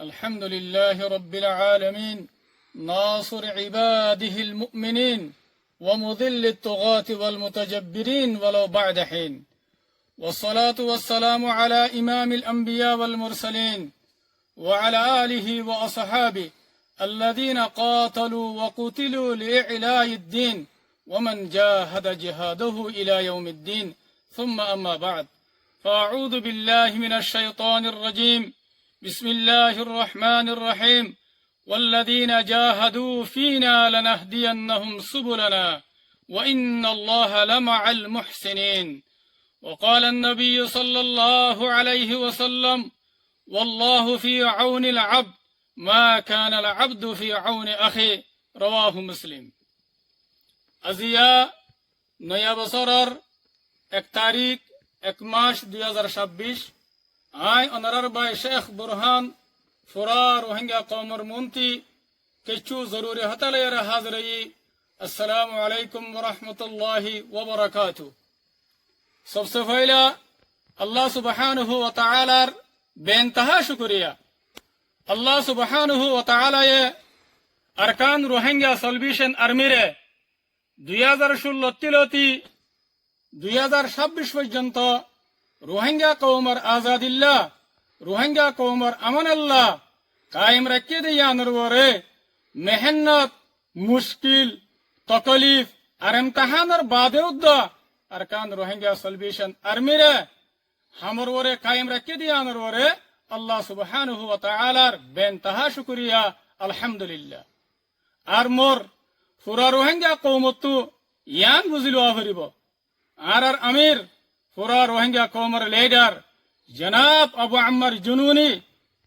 الحمد لله رب العالمين ناصر عباده المؤمنين ومذل الطغاة والمتجبرين ولو بعد حين والصلاة والسلام على إمام الأنبياء والمرسلين وعلى آله وأصحابه الذين قاتلوا وقتلوا لإعلاء الدين ومن جاهد جهاده إلى يوم الدين ثم أما بعد فأعوذ بالله من الشيطان الرجيم بسم الله الرحمن الرحيم والذين جاهدوا فينا لنهدينهم سبلنا وإن الله لمع المحسنين وقال النبي صلى الله عليه وسلم والله في عون العبد ما كان العبد في عون أخي رواه مسلم أزياء نيا بصرر 1 তারিখ 1 মাস 2026 I অনারার by Sheikh Burhan ফুরা রোহিঙ্গা কওমর মুন্তি কিছু জরুরি হতালের হাজরই আসসালামু আলাইকুম ওয়া রাহমাতুল্লাহি ওয়া বারাকাতুহু सबसे पहला अल्लाह सुब्हानहु व तआलार बेइंतहा शुक्रिया अल्लाह सुब्हानहु व तआला ये अरकान रोहिंग्या सॉल्यूशन आर्मीरे 2016 तिलती 2026 পর্যন্ত রোহিঙ্গা কওমের আজাদিল্লাহ রোহিঙ্গা কওমের আমানাল্লাহ কায়েম রাখিয়ে দেয়ানোর পরে মেহনত মুশকিল তকলিফ আর ইমতিহানের বাদেও अरकान रोहिंग्या सॉल्यूशन आर्मीरे हमर वरे कायम रखे दियानर वरे अल्लाह सुब्हानहु व तआलार बेइंतहा शुक्रिया अल्हम्दुलिल्लाह आर मोर पुरा रोहिंग्या कौमतु यान बुझिलो आफरिब आर अमीर पुरा रोहिंग्या कौमर लीडर जनाब अबू अम्मर जुनूनी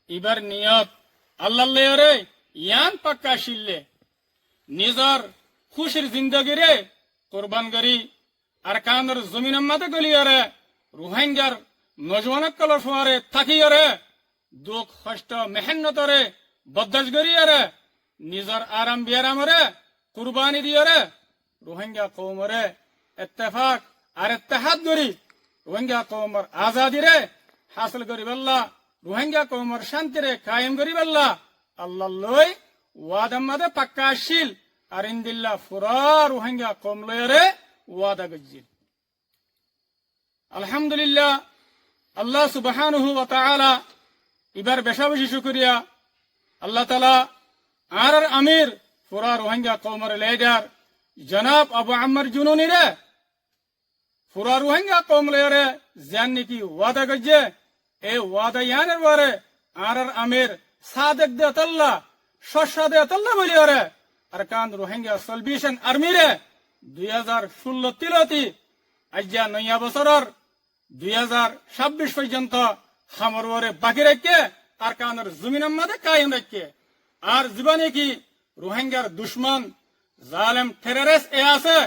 इबर नियत अल्लाह लेरे यान पक्का शिल्ले निजर खुशिर जिंदगी रे कुर्बान करी अरकानर जमीन मत गलियारे रोहिंग्यार नौजवान कलर फुआरे थाकियारे दुख कष्ट मेहनतरे बद्दाश गरियारे निजर आराम बियारामरे कुर्बानी दियारे रोहिंग्या कौमरे इत्तेफाक और इत्तेहाद गरी रोहिंग्या कौमर आजादी रे हासिल करी बल्ला रोहिंग्या कौमर शांति रे कायम करी बल्ला अल्लाह लोय वादम मदे पक्का शील और इंदिल्ला फुरा रोहिंग्या कौम लोयरे वादा गज्जिल अल्हम्दुलिल्लाह अल्लाह सुब्हानहु व तआला इबार बेशाबशी शुक्रिया अल्लाह ताला आर अमीर पुरा रोहिंग्या कौमर लीडर जनाब अबू अम्मर जुनूनी रे पुरा रोहिंग्या कौम लेरे जानने की वादा गज्जे ए वादा यानर वारे आर अमीर सादक दे तल्ला शशा दे तल्ला बोलियारे अरकान रोहिंग्या सॉल्यूशन आर्मी रे 2016 तिलती আজ্জা নয়া বছরের 2026 পর্যন্ত হামর ওরে বাকি রেখে আর কানের জমিনের মধ্যে কায়েম রেখে আর জীবনে কি রোহিঙ্গার দুশমন জালেম টেররিস্ট এ আছে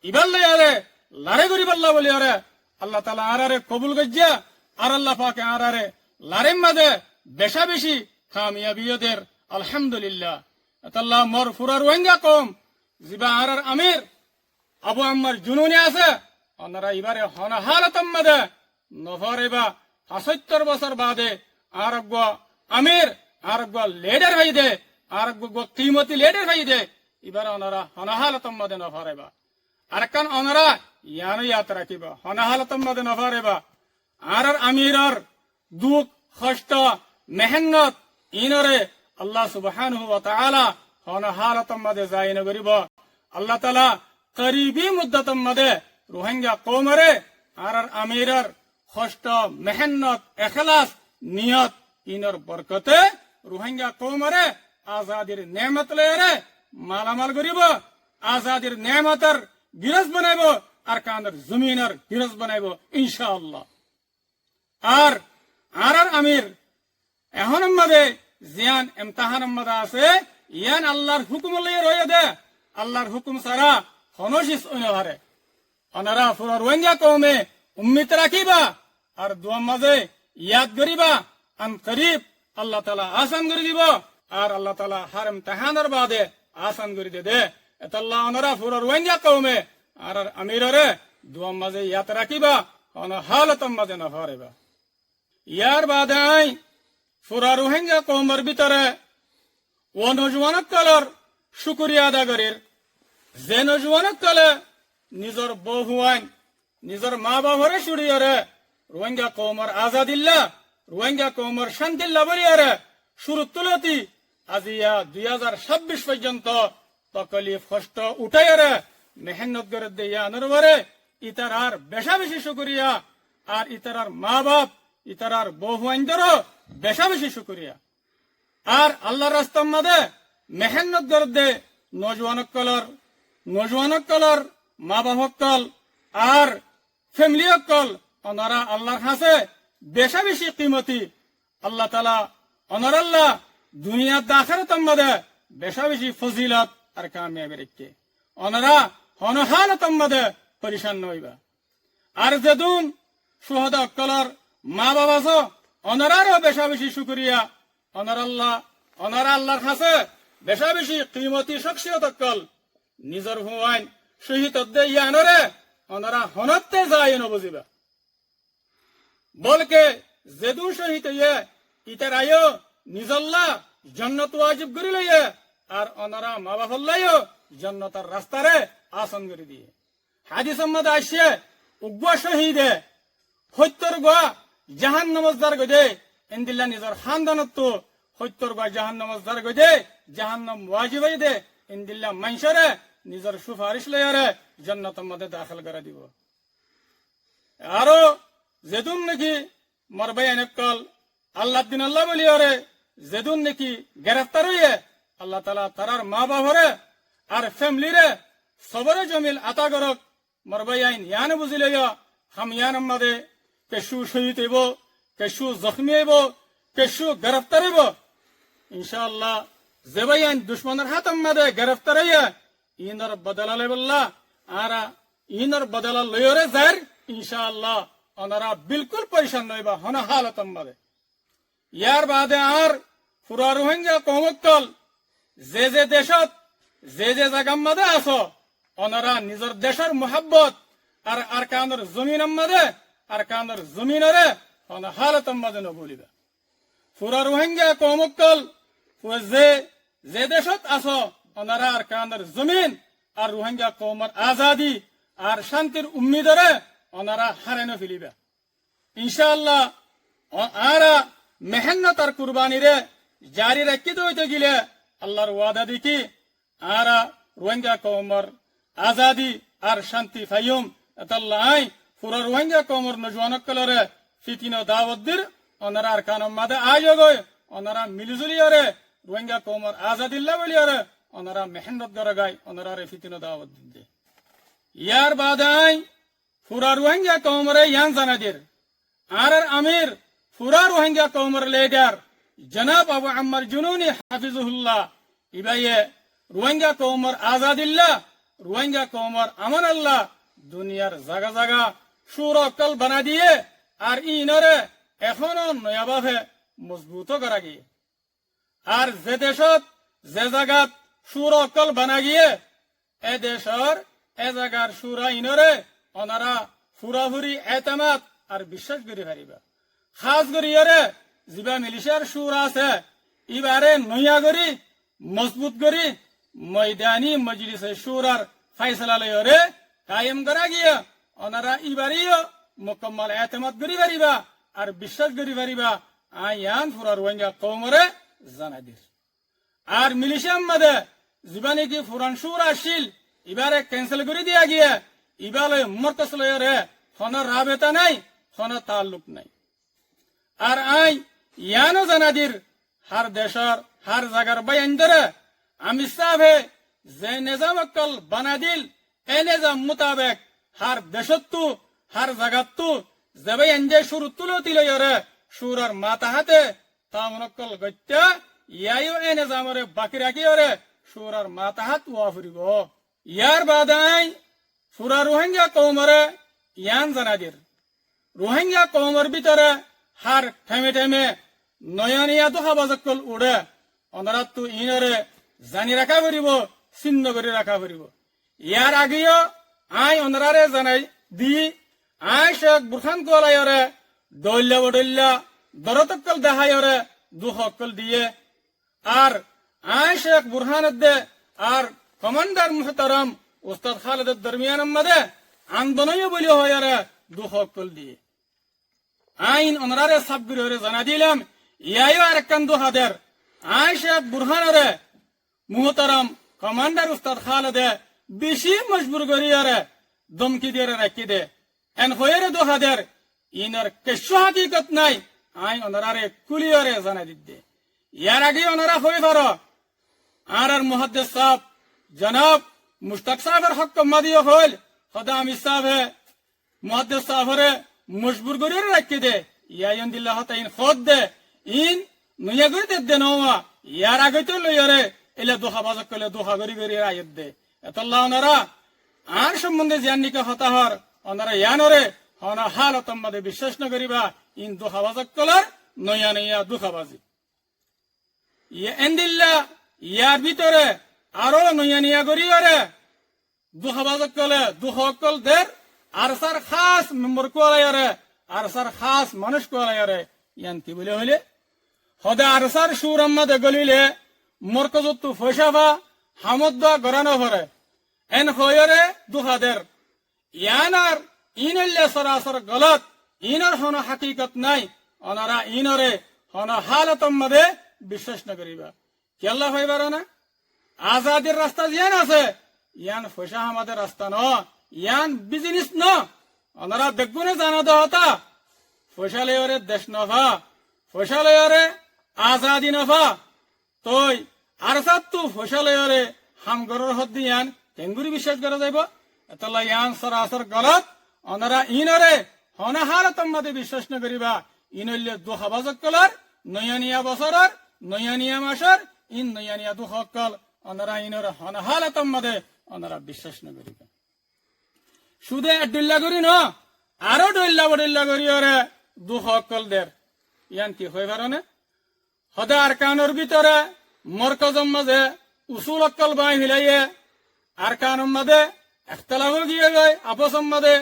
ইবাল্লে আরে লারে গরি বল্লা বলি আরে আল্লাহ তাআলা আরারে কবুল গজ্জা আর আল্লাহ পাকে আরারে লারের মধ্যে বেশা বেশি কামিয়াবিয়দের আলহামদুলিল্লাহ আল্লাহ মোর ফুরা রোহিঙ্গা কম জিবা আরার আমির अबू अम्मर जुनूनी আছে ওনারা এবারে হনহালতম মধ্যে নফরেবা 75 বছর বাদে আরগ আমির আরগ লিডার হইদে আরগ কিমতি লিডার হইদে এবারে ওনারা হনহালতম মধ্যে নফরেবা আরকান ওনারা ইয়ানো যাত্রা কিবা হনহালতম মধ্যে নফরেবা আর আমিরর দুঃখ কষ্ট মেহনত ইনরে আল্লাহ সুবহানাহু ওয়া তাআলা হনহালতম মধ্যে যায়না করিব আল্লাহ তাআলা करीबी मुद्दत मदे रोहिंग्या कौमरे आर अमीरर कष्ट मेहनत एखलास नियत इनर बरकते रोहिंग्या कौमरे आजादीर नेमत लेरे मालामाल करिब आजादीर नेमतर गिरस बनाइब आर कानर जमीनर गिरस बनाइब इंशाअल्लाह आर अमीर एहन मदे जियान इम्तिहान मदे आछे यान अल्लाहर हुकुम लये रये दे अल्लाहर हुकुम सारा हनोशिस उन्हें अनारा पुरा रोहिंग्या कौमे उम्मीद रखीबा और दुआ मजे याद करीबा अन करीब अल्लाह ताला आसान कर दीब और अल्लाह ताला हर इम्तिहानर बादे आसान कर दे अल्लाह अनारा पुरा रोहिंग्या कौमे और अमीर रे दुआ मजे याद रखीबा अन हालत मजे नफारेबा यार बादे ফুরা রোহিঙ্গা কৌমের ভিতরে ও নজওয়ানকলর শুকরিয়া আদা করির যে নজওয়ানকলে নিজর বউ হুয়াইন নিজর মা বাবরে সুড়িয়রে রোহিঙ্গা কৌমর আজাদিল্লা রোহিঙ্গা কৌমর শান্তিল্লা বলিয়ারে শুরু তুলতি আজিয়া 2026 পর্যন্ত তকলিফ কষ্ট উঠাইয়ারে মেহনত করে দিয়া নরবরে ইতারার বেশা বেশি শুকরিয়া আর ইতারার মা বাপ ইতারার বউ হুয়াইনদেরও বেশা বেশি শুকরিয়া আর আল্লাহর রাস্তার মাঝে মেহনত করে দে নজওয়ানকলর মা বাপকল আর ফ্যামিলি অকল ওনারা আল্লাহর কাছে বেশা বেশি কিমতি আল্লাহ তালা অনর আল্লাহ দুনিয়া দাখারতম মাঝে বেশা বেশি ফজিলত আর কামিয়াবি রেখে ওনারা হনহালতম মাঝে পরিশান হইবা আর যেদুন সুহদ অকলর মা বাবা ওনারারও বেশা বেশি শুকরিয়া অনারা আল্লাহর কাছে বেশা বেশি কিমতি শখসিয়ত অকল নিজর হুয়াইন শহীদ ইয়ানরে ওনারা হনতে যায় নবজিবা বলকে যেদুন শহীদ ইয়ে ইতার আয়ো নিজল্লা জন্নত ওয়াজিব করি লইয়ে আর ওনারা মা বাপল্লাইও জন্নতার রাস্তারে আসন করে দিয়ে হাদিস মধ্যে আসছে উগ্র শহীদে সত্যর গোয়া জাহান নমজদার গদে এন্দিল্লা নিজর খানদানত সত্যর গোয়া জাহান নমজদার গদে জাহান্নাম ওয়াজিব দে এন্দিল্লা মাইশরে নিজর সুপারিশ লইয়ারে জন্নতের মধ্যে দাখিল করে দিব আরো যেদুন নাকি মরবাই এনেকল আল্লাহ দিন আল্লাহ বলিয়ারে যেদুন নাকি গ্রেফতার হইয়ে আল্লাহ তালা তারার মা বাবরে আর ফ্যামিলিরে সবরে জমিল আতা করক মরবাই আইন ইয়ান বুঝি লইয়া হাম ইয়ান মাদে কেশু শহীদ হইব কেশু জখমি হইব কেশু গ্রেফতার হইব ইনশাআল্লাহ যেবাই আইন দুশ্মনের হাত মাদে গ্রেফতার হইয়া ইনর বদলা লেবল্লা আর ইনর বদলা লইরে যার ইনশাআল্লাহ ওনারা বিলকুল পরিশান নইবা হন হালত মাদে ইয়ার বাদে আর পুরা রোহিঙ্গা কৌমকল যে দেশত যে জায়গার মাদে আছো ওনারা নিজের দেশের মোহাব্বত আর আরকানের জমিন মাদে আরকানের জমিনরে হন হালত মাদে নবলিবা পুরা রোহিঙ্গা কৌমকল যে দেশত আছো ওনারা আরকানের জমিন আর রোহিঙ্গা কৌমের আজাদি আর শান্তির উম্মিদরে ওনারা হারানো ফেলিবা ইনশাআল্লাহ আরা মেহনত আর কুরবানি রে জারি রাখিতে হইতে গিলে আল্লাহর ওয়াদা দেখি আরা রোহিঙ্গা কৌমের আজাদি আর শান্তি ফাইম এতাল্লাই পুরা রোহিঙ্গা কৌমের নজওয়ানকলরে ফিতিনো দাওয়াতদের ওনারা আরকানের মাদে আয়োগয় ওনারা মিলিজুলিয়ারে রোহিঙ্গা কৌমের আজাদিল্লা বলিয়ারে ওনারা মেহনত করে গায় ওনারা ফিতিনো দাওয়াত দিতে ইয়ার বাদাই পুরা রোহিঙ্গা কৌমরে ইয়ান জানাদির আর আমির পুরা রোহিঙ্গা কৌমর লিডার জনাব আবু আম্মার জুনুনি হাফিজুল্লাহ ইবাইয়ে রোহিঙ্গা কৌমর আজাদিল্লা রোহিঙ্গা কৌমর আমান আল্লাহ দুনিয়ার জাগা জাগা সুর অকল বানা দিয়ে আর ইনরে এখনো নয়াভাবে মজবুত করা গিয়ে আর যে দেশত যে জাগাত সুর অকল বানা গিয়ে এ দেশর এ জাগার সুরা ইনরে ওনারা ফুরাফুরি এতেমাত আর বিশ্বাস করি পারিবা খাস করি যিবা মিলিশিয়ার সুর আছে ইবারে নইয়া করি মজবুত করি ময়দানি মজলিসে সুরার ফাইসলা লয়রে কায়েম করা গিয়া ওনারা ইবারিও মুকম্মল এতেমাত করি পারিবা আর বিশ্বাস করি পারিবা আয়ান ফুরা রোহিঙ্গা কৌমরে জানাদির আর মিলিশিয়ার মধ্যে যিবা নাকি ফুরান সুর আসিল ইবারে ক্যান্সেল করে দিয়া গিয়ে ইবালে মরতস লয়রে কোন রাবেতা নাই কোন তাল্লুক নাই আর ইয়ানো জানাদির হার দেশর হার জাগার বায়ান ধরে আমি সাহে যে নিজাম অকল বানা দিল এ নিজাম মোতাবেক হার দেশত্তু হার জাগাত্তু যে বায়ান যে শুরু তুলতি লয়রে সুরার মাথা হাতে তামনকল গত্যা ইয়ায়ও এ নিজামরে বাকি রাখিয়রে সুরার মাথা হাত ওয়া ফুরিব ইয়ার বাদাই পুরা রোহিঙ্গা কৌমরে ইয়ান জানাদির রোহিঙ্গা কৌমর ভিতরে হার ঠেমে ঠেমে নয়নিয়া দোহাবাজকল উড়ে অনারাত্তু ইনরে জানি রাখা ফুরিব চিহ্ন করে রাখা ফুরিব ইয়ার আগেও অনারারে জানাই দি শেখ বুরখান কোলাইরে দৈল্য বডল্য দরতকল দেহায়রে দুহকল দিয়ে আর আয় শেখ বুরহানুদ্দে আর কমান্ডার মুহতারাম উস্তাদ খালেদের দরমিয়ান আমাদে আন্দোলনীয় বলি হয় দুহকল দিয়ে আইন অনারে সাব্বির হরে জানা দিলাম ইয়াইও আর একখান দুহাদের আয় শেখ বুরহানরে মুহতারাম কমান্ডার উস্তাদ খালেদে বেশি মজবুর করিয়ারে দমকি দিয়ে রাখি দে এন হয়ে দুহাদের ইনার কেশ হাকিকত নাই আই ওনারে কুলিয়রে জানা দিতে ইয়ার আগে ওনারা হয়ে পারো আর মুহাদ্দিস সাহেব জনাব মুশতাক সাহেবের হক মাদিও হল খোদা আমির সাহেব মুহাদ্দিস সাহেবরে মজবুর করিয়ে রাখি দে ইয়াইন দিল্লাহ তাইন খোদ দে ইন নয়া করে দে নওয়া ইয়ার আগে তো লইয়ারে এলে দোহা বাজক কলে দোহা গরি গরি আয়াত দে এতল্লাহ ওনারা আর সম্বন্ধে জানিকা হতাহর ওনারা ইয়ানরে হনা হালত আমাদের বিশ্বাস না করিবা ইন দোহা বাজক কলার নয়া নয়া দুঃখাবাজি এন্দিল্লা ইয়ার ভিতরে আরো নয়া নিয়া করিয়ারে দুঃখাবাজক কলে দুঃখল দের আর সার খাস মেম্বর কোয়ালায়ারে আর সার খাস মানুষ কোয়ালায়ারে ইয়ান কি বলে হইলে হদে আর সার সুর আমাদের গলিলে মরকজত্তু ফৈসাফা হামদ্দা গরানো ভরে এন হয়রে দুহাদের ইয়ানার ইনল্লে সরাসর গলত ইনর হন হাকিকত নাই ওনারা ইনরে হন হালত মধ্যে বিশ্বাস না করিবা কেল্লা হইবার না আজাদির রাস্তা জিয়ান আছে ইয়ান ফৈসা আমাদের রাস্তা ন ইয়ান বিজনেস ন ওনারা বেগুনে জানা দহতা ফৈসা লেয়রে দেশ নফা ফৈসা লেয়রে আজাদি নফা তই আর সাতু ফৈসা লেয়রে হামগরর হদ্দি ইয়ান কেঙ্গুরি বিশ্বাস করা যাইব এতলা ইয়ান সরাসর গলত ওনারা ইনরে হন হালত মধ্যে বিশ্বাস না করিবা ইনল্লে দুঃখাবাজক কলার নয়ানিয়া বছরের নয়ানিয়া মাসের ইন নয়ানিয়া দুঃখল ওনারা ইনর হন হালত মধ্যে ওনারা বিশ্বাস না করিবা শুধু ডুল্লা করি ন আরো ডুল্লা বডুল্লা করি ওরে দুঃখল দের ইয়ান কি হয়ে পারে হদে আর কানোর ভিতরে মরকজম মাঝে উসুল অক্কল বাই হিলাইয়ে আর কানোর মাঝে একতলা গিয়ে যায় আপসম মাঝে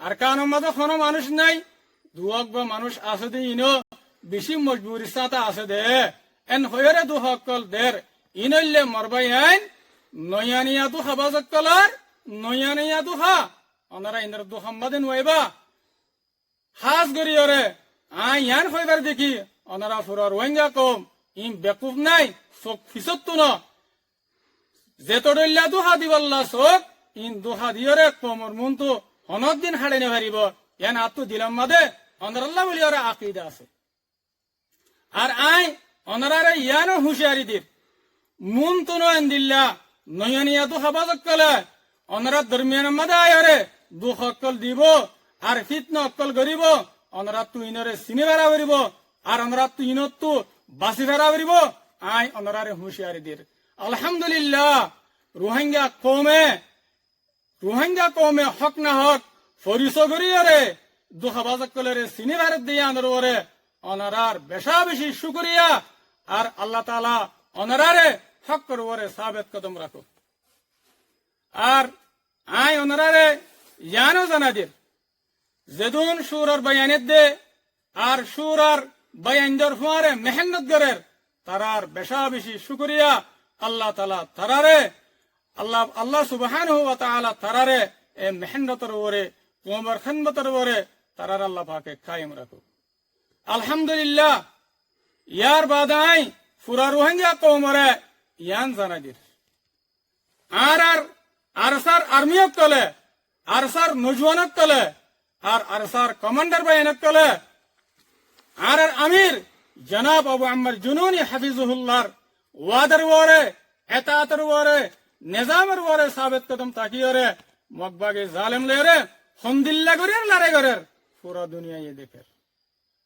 আর কানোর মাঝে কোনো মানুষ নাই দুহক বা মানুষ আছে দে ইনো বেশি মজবুরি সাথে আছে দে এন হয়ে দুহকল দের ইনল্লে মরবাই আইন নয়ানিয়া দুঃখাবাজক কলার নয়ানিয়া দুহা ওনারা ইন্দ্র দুঃখাম্বাদে নইবা হাস গরিয়রে আই ইয়ান হইবার দেখি ওনারা ফুরা রোহিঙ্গা কম ইম বেকুফ নাই চোখ ফিসত্তু ন যেতডল্লা দুহা দিবল্লা চোখ ইন দুহা দিয়রে কমর মনতো হনক দিন হাড়ে নেভারিব ইয়ান আত্মু দিলাম মাদে অনারাল্লাহ বলি ওরা আকিদা আছে আর আই অনারারে ইয়ানো হুঁশিয়ারি দির মুন তো নয়ন দিল্লা নয়নিয়া দুহা বাজক কলে অনারা দরমিয়ান মাদে আয়ারে দুঃখ অক্কল দিব আর ফিতনা অক্কল করিব অনারা তু ইনরে চিনি বেড়া করিব আর অনারা তু ইনত তু বাসি বেড়া করিব আই অনারারে হুঁশিয়ারি দির আলহামদুলিল্লাহ রোহিঙ্গা কমে হক না হক ফরিস করিয়ারে দুঃখাবাজক কলেরে চিনি ভারত দিয়ে আনরে অনারার বেশা বেশি শুকরিয়া আর আল্লাহ তাআলা অনারারে হক করবরে সাবেত কদম রাখো আর আই অনারারে জানো জানাদির যেদুন সুরার বয়ানের দে আর সুরার বয়ানদের ফুয়ারে মেহনত গরের তারার বেশা বেশি শুকরিয়া আল্লাহ তাআলা তারারে আল্লাহ সুবহানাহু ওয়া তাআলা তারারে এ মেহনতর ওরে কোমর খানবতর ওরে তারার আল্লাহ পাকে কায়েম রাখো আলহামদুলিল্লাহ ইয়ার বাদাই ফুরা রোহিঙ্গা কওমরে ইয়ান জানাদির আর আরসার আর্মিয়ক কলে আরসার নজওয়ানক কলে আর আরসার কমান্ডার বায়ানক কলে আর আমির জনাব আবু আম্মার জুনুনি হাফিজুহুল্লাহর ওয়াদার ওরে এতাতের ওরে নিজামের ওরে সাবেত কদম তাকিয়রে মকবাগে জালেম লেরে হন্দিল্লা করির লারে করের পুরা দুনিয়া দেখের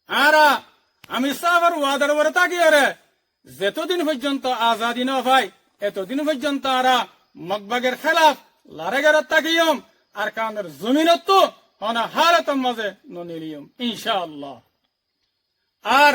আর আমি সাহাবার ওয়াদার ওরে তাকিয়রে যেতদিন পর্যন্ত আজাদি না ভাই এতদিন পর্যন্ত আরা মকবাগের খেলাফ লারে গেরাত তাকিয়ম আর কানের জমিনত তো হনা হালাতম মাঝে ননিলিয়ম ইনশাআল্লাহ আর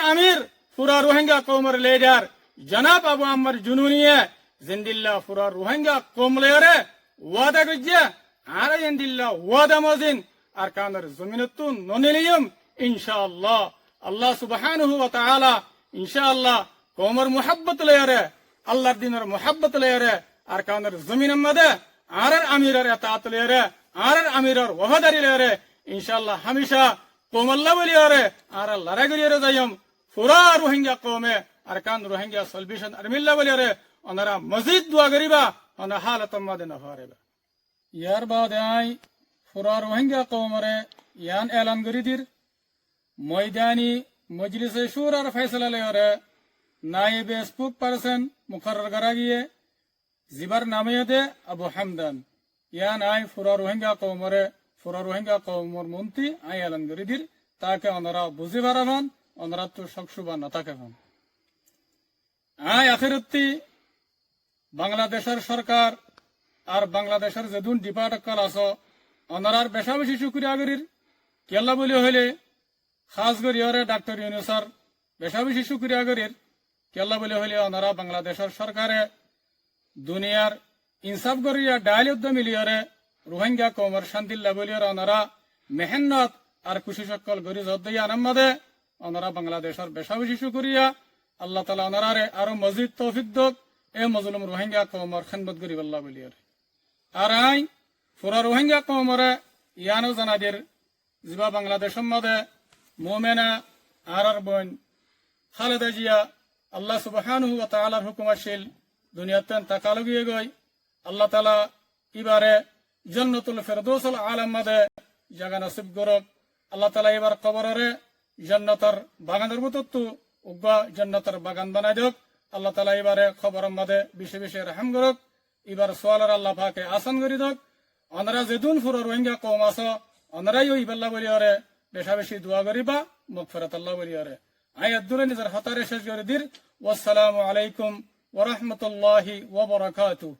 আমির পুরা রোহিঙ্গা কওমের লিডার জনাব আবু আম্মার জুনুনিয়ে জিন্দিল্লা পুরা রোহিঙ্গা কওম লেরে ওয়াদা গজ্জে আর জিন্দিল্লা ওয়াদা মজিন আর কানের জমিনত তো ননিলিয়ম ইনশাআল্লাহ আল্লাহ সুবহানাহু ওয়া তাআলা ইনশাআল্লাহ কওমর মুহাব্বত লয়ারে আল্লাহর দিনের মুহাব্বত লয়ারে আর কাউনের জমিনের মধ্যে আর আমিরের এতাত লয়ারে আর আমিরের ওয়াফাদারি লয়ারে ইনশাআল্লাহ হামেশা কওমল্লা বলিয়ারে আর লড়াগরিয়ারে যাইম পুরা রোহিঙ্গা কওমে আর কান রোহিঙ্গা সলভেশন আর্মিল্লা বলিয়ারে ওনারা মসজিদ দোয়া করিবা ওনা হালত মাদে না ফারেবা ইয়ার বাদে আই পুরা রোহিঙ্গা কওমরে ইয়ান এলান করি দির ময়দানি মজলিসে শুরার ফয়সালা লয়ারে নায়েবে স্পোক পারসন মুকরর করা গিয়ে জিবার নামে দে আবু হামদান ইয়ান আই পুরা রোহিঙ্গা কওমর মন্ত্রী আই এলান করি দির তাকে ওনারা বুঝি পারাবান ওনারা তো সকসুবা না থাকে আই আখিরতি বাংলাদেশের সরকার আর বাংলাদেশের যেদুন ডিপার্টমেন্ট আছে ওনারার বেশা বেশি শুক্রিয়া করির কেল্লা বলি হইলে খাস করিয়ারে ডাক্তার ইউনুসর বেশা বেশি শুক্রিয়া করির কেল্লা বলি হইলে ওনারা বাংলাদেশের সরকারে দুনিয়ার ইনসাফ করিয়া ডাইল উদ্যম মিলিয়রে রোহিঙ্গা কওমর শান্তিল্লা বলিয়র ওনারা মেহনত আর খুশি সকল গরি জদ্দইয়া নাম্মাদে ওনারা বাংলাদেশের বেশা বেশি শুক্রিয়া আল্লাহ তালা ওনারারে আরো মসজিদ তৌফিক দোক এ মজলুম রোহিঙ্গা কওমর খেদমত করি আল্লাহ বলিয়র আর আই পুরা রোহিঙ্গা কওমরে ইয়ানো জানাদের জিবা বাংলাদেশের মধ্যে মোমেনা আর বোন খালেদা জিয়া আল্লাহ সুবহানাহু ওয়া তাআলার হুকুম আসিল দুনিয়াতে তাকালো গিয়ে গই আল্লাহ তাআলা এবারে জান্নাতুল ফেরদৌসুল আলাম মধ্যে জায়গা নসিব করক আল্লাহ তাআলা এবার কবরে জান্নাতের বাগানের মতো তো উগা জান্নাতের বাগান বানাই দেক আল্লাহ তাআলা এবারে খবরের মধ্যে বেশি বেশি রহম করক এবার সোয়ালের আল্লাহ পাকে আসান করি দেক ওনারা যেদুন পুরো রোহিঙ্গা কওম আছে ওনারাই ওই ইবাল্লা বলিয়ারে বেশা বেশি দোয়া করিবা মগফিরাত আল্লাহ বলিয়ারে আয়াত দূরে নিজের হতারে শেষ করে দির ওয়াসসালামু আলাইকুম ওয়া রাহমাতুল্লাহি ওয়া বারাকাতুহু।